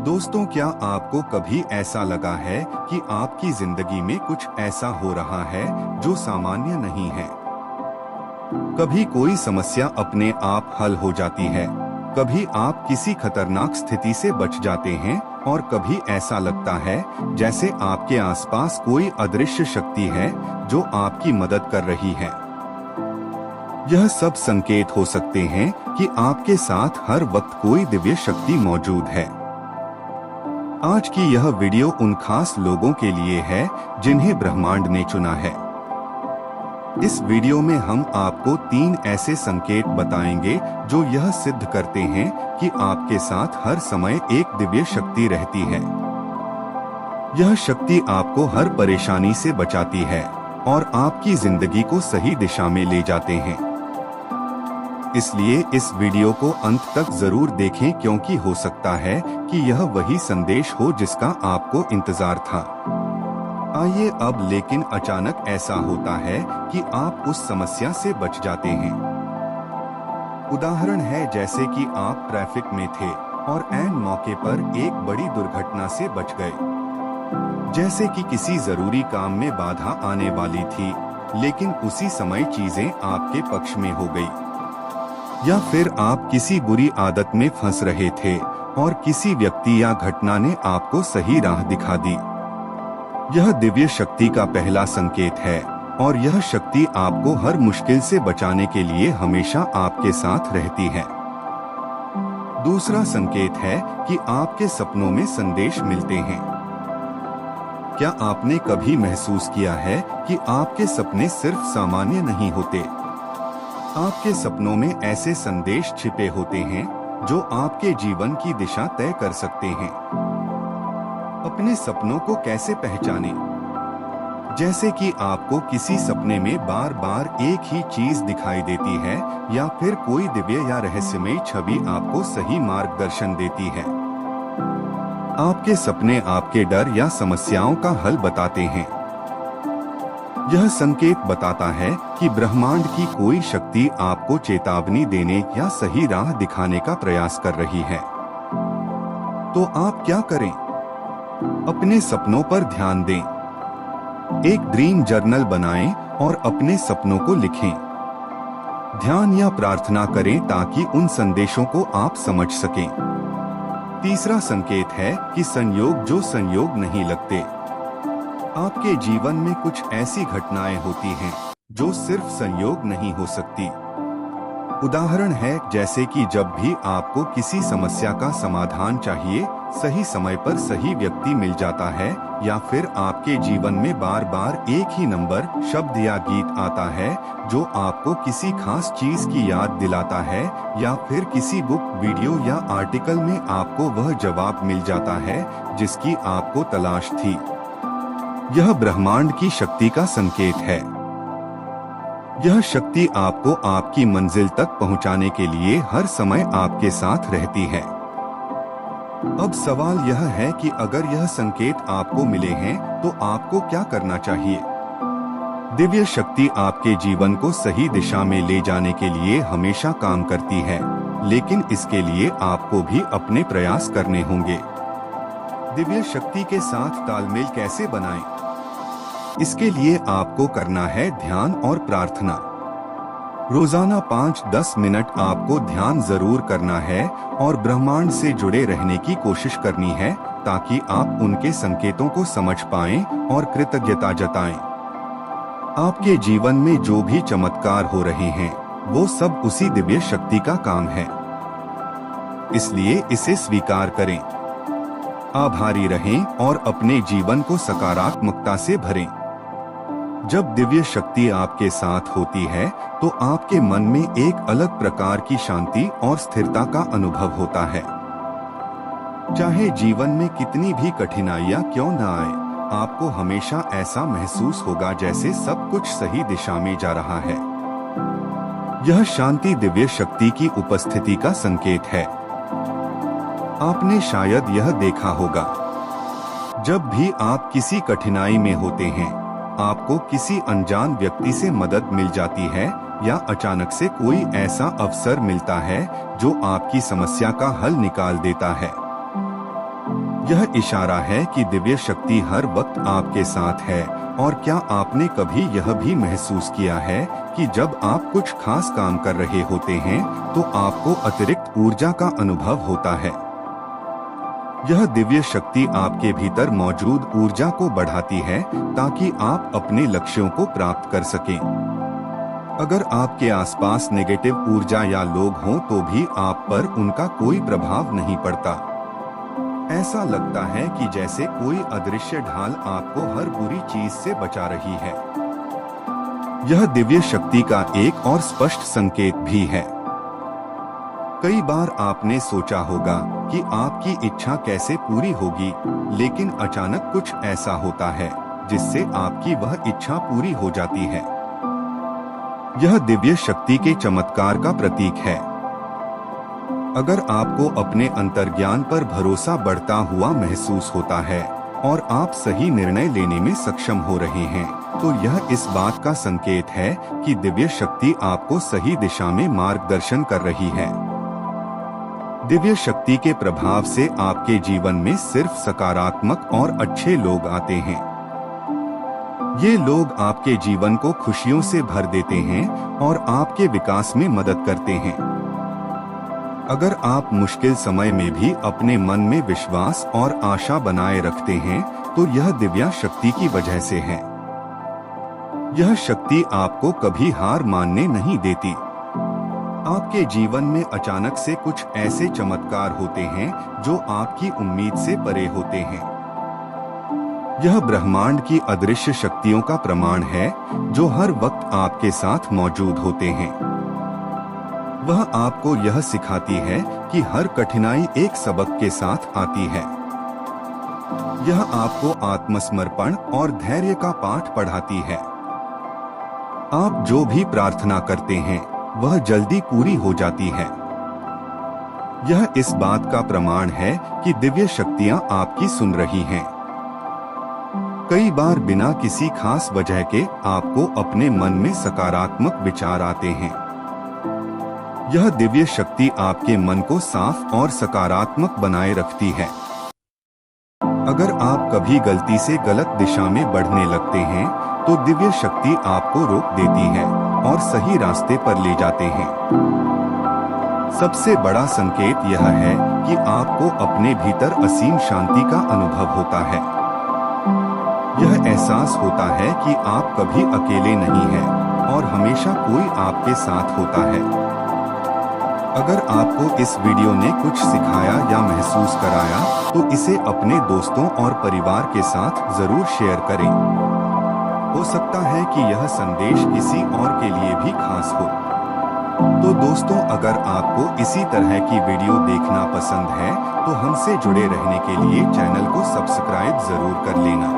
दोस्तों, क्या आपको कभी ऐसा लगा है कि आपकी जिंदगी में कुछ ऐसा हो रहा है जो सामान्य नहीं है? कभी कोई समस्या अपने आप हल हो जाती है, कभी आप किसी खतरनाक स्थिति से बच जाते हैं और कभी ऐसा लगता है जैसे आपके आसपास कोई अदृश्य शक्ति है जो आपकी मदद कर रही है। यह सब संकेत हो सकते हैं कि आपके साथ हर वक्त कोई दिव्य शक्ति मौजूद है। आज की यह वीडियो उन खास लोगों के लिए है जिन्हें ब्रह्मांड ने चुना है। इस वीडियो में हम आपको 3 ऐसे संकेत बताएंगे जो यह सिद्ध करते हैं कि आपके साथ हर समय एक दिव्य शक्ति रहती है। यह शक्ति आपको हर परेशानी से बचाती है और आपकी जिंदगी को सही दिशा में ले जाते हैं। इसलिए इस वीडियो को अंत तक जरूर देखें, क्योंकि हो सकता है कि यह वही संदेश हो जिसका आपको इंतजार था। आइए अब, लेकिन अचानक ऐसा होता है कि आप उस समस्या से बच जाते हैं। उदाहरण है जैसे कि आप ट्रैफिक में थे और ऐन मौके पर एक बड़ी दुर्घटना से बच गए। जैसे कि किसी जरूरी काम में बाधा आने वाली थी, लेकिन उसी समय चीजें आपके पक्ष में हो गई। या फिर आप किसी बुरी आदत में फंस रहे थे और किसी व्यक्ति या घटना ने आपको सही राह दिखा दी। यह दिव्य शक्ति का पहला संकेत है और यह शक्ति आपको हर मुश्किल से बचाने के लिए हमेशा आपके साथ रहती है। दूसरा संकेत है कि आपके सपनों में संदेश मिलते हैं। क्या आपने कभी महसूस किया है कि आपके सपने सिर्फ सामान्य नहीं होते? आपके सपनों में ऐसे संदेश छिपे होते हैं जो आपके जीवन की दिशा तय कर सकते हैं। अपने सपनों को कैसे पहचानें? जैसे कि आपको किसी सपने में बार बार एक ही चीज दिखाई देती है, या फिर कोई दिव्य या रहस्यमय छवि आपको सही मार्गदर्शन देती है। आपके सपने आपके डर या समस्याओं का हल बताते हैं। यह संकेत बताता है कि ब्रह्मांड की कोई शक्ति आपको चेतावनी देने या सही राह दिखाने का प्रयास कर रही है। तो आप क्या करें? अपने सपनों पर ध्यान दें। एक ड्रीम जर्नल बनाएं और अपने सपनों को लिखें। ध्यान या प्रार्थना करें ताकि उन संदेशों को आप समझ सकें। तीसरा संकेत है कि संयोग जो संयोग नहीं लगते। आपके जीवन में कुछ ऐसी घटनाएं होती हैं जो सिर्फ संयोग नहीं हो सकती। उदाहरण है जैसे कि जब भी आपको किसी समस्या का समाधान चाहिए, सही समय पर सही व्यक्ति मिल जाता है, या फिर आपके जीवन में बार बार एक ही नंबर, शब्द या गीत आता है जो आपको किसी खास चीज की याद दिलाता है, या फिर किसी बुक, वीडियो या आर्टिकल में आपको वह जवाब मिल जाता है जिसकी आपको तलाश थी। यह ब्रह्मांड की शक्ति का संकेत है। यह शक्ति आपको आपकी मंजिल तक पहुंचाने के लिए हर समय आपके साथ रहती है। अब सवाल यह है कि अगर यह संकेत आपको मिले हैं तो आपको क्या करना चाहिए? दिव्य शक्ति आपके जीवन को सही दिशा में ले जाने के लिए हमेशा काम करती है, लेकिन इसके लिए आपको भी अपने प्रयास करने होंगे। दिव्य शक्ति के साथ तालमेल कैसे बनाएं? इसके लिए आपको करना है ध्यान और प्रार्थना। रोजाना 5-10 मिनट आपको ध्यान जरूर करना है और ब्रह्मांड से जुड़े रहने की कोशिश करनी है, ताकि आप उनके संकेतों को समझ पाएं और कृतज्ञता जताएं। आपके जीवन में जो भी चमत्कार हो रहे हैं, वो सब उसी दिव्य शक्ति का काम है। इसलिए इसे स्वीकार करें, आभारी रहें और अपने जीवन को सकारात्मकता से भरें। जब दिव्य शक्ति आपके साथ होती है तो आपके मन में एक अलग प्रकार की शांति और स्थिरता का अनुभव होता है। चाहे जीवन में कितनी भी कठिनाइयां क्यों न आए, आपको हमेशा ऐसा महसूस होगा जैसे सब कुछ सही दिशा में जा रहा है। यह शांति दिव्य शक्ति की उपस्थिति का संकेत है। आपने शायद यह देखा होगा, जब भी आप किसी कठिनाई में होते हैं, आपको किसी अनजान व्यक्ति से मदद मिल जाती है, या अचानक से कोई ऐसा अवसर मिलता है जो आपकी समस्या का हल निकाल देता है। यह इशारा है कि दिव्य शक्ति हर वक्त आपके साथ है। और क्या आपने कभी यह भी महसूस किया है कि जब आप कुछ खास काम कर रहे होते हैं तो आपको अतिरिक्त ऊर्जा का अनुभव होता है? यह दिव्य शक्ति आपके भीतर मौजूद ऊर्जा को बढ़ाती है ताकि आप अपने लक्ष्यों को प्राप्त कर सकें। अगर आपके आसपास नेगेटिव ऊर्जा या लोग हों तो भी आप पर उनका कोई प्रभाव नहीं पड़ता। ऐसा लगता है कि जैसे कोई अदृश्य ढाल आपको हर बुरी चीज से बचा रही है। यह दिव्य शक्ति का एक और स्पष्ट संकेत भी है। कई बार आपने सोचा होगा कि आपकी इच्छा कैसे पूरी होगी, लेकिन अचानक कुछ ऐसा होता है जिससे आपकी वह इच्छा पूरी हो जाती है। यह दिव्य शक्ति के चमत्कार का प्रतीक है। अगर आपको अपने अंतर्ज्ञान पर भरोसा बढ़ता हुआ महसूस होता है और आप सही निर्णय लेने में सक्षम हो रहे हैं, तो यह इस बात का संकेत है कि दिव्य शक्ति आपको सही दिशा में मार्गदर्शन कर रही है। दिव्य शक्ति के प्रभाव से आपके जीवन में सिर्फ सकारात्मक और अच्छे लोग आते हैं। ये लोग आपके जीवन को खुशियों से भर देते हैं और आपके विकास में मदद करते हैं। अगर आप मुश्किल समय में भी अपने मन में विश्वास और आशा बनाए रखते हैं, तो यह दिव्य शक्ति की वजह से है। यह शक्ति आपको कभी हार मानने नहीं देती। आपके जीवन में अचानक से कुछ ऐसे चमत्कार होते हैं जो आपकी उम्मीद से परे होते हैं। यह ब्रह्मांड की अदृश्य शक्तियों का प्रमाण है जो हर वक्त आपके साथ मौजूद होते हैं। वह आपको यह सिखाती है कि हर कठिनाई एक सबक के साथ आती है। यह आपको आत्मसमर्पण और धैर्य का पाठ पढ़ाती है। आप जो भी प्रार्थना करते हैं वह जल्दी पूरी हो जाती है। यह इस बात का प्रमाण है कि दिव्य शक्तियां आपकी सुन रही हैं। कई बार बिना किसी खास वजह के आपको अपने मन में सकारात्मक विचार आते हैं। यह दिव्य शक्ति आपके मन को साफ और सकारात्मक बनाए रखती है। अगर आप कभी गलती से गलत दिशा में बढ़ने लगते हैं, तो दिव्य शक्ति आपको रोक देती है और सही रास्ते पर ले जाते हैं। सबसे बड़ा संकेत यह है कि आपको अपने भीतर असीम शांति का अनुभव होता है। यह एहसास होता है कि आप कभी अकेले नहीं हैं और हमेशा कोई आपके साथ होता है। अगर आपको इस वीडियो ने कुछ सिखाया या महसूस कराया, तो इसे अपने दोस्तों और परिवार के साथ जरूर शेयर करें। हो सकता है कि यह संदेश किसी और के लिए भी खास हो। तो दोस्तों, अगर आपको इसी तरह की वीडियो देखना पसंद है, तो हमसे जुड़े रहने के लिए चैनल को सब्सक्राइब जरूर कर लेना।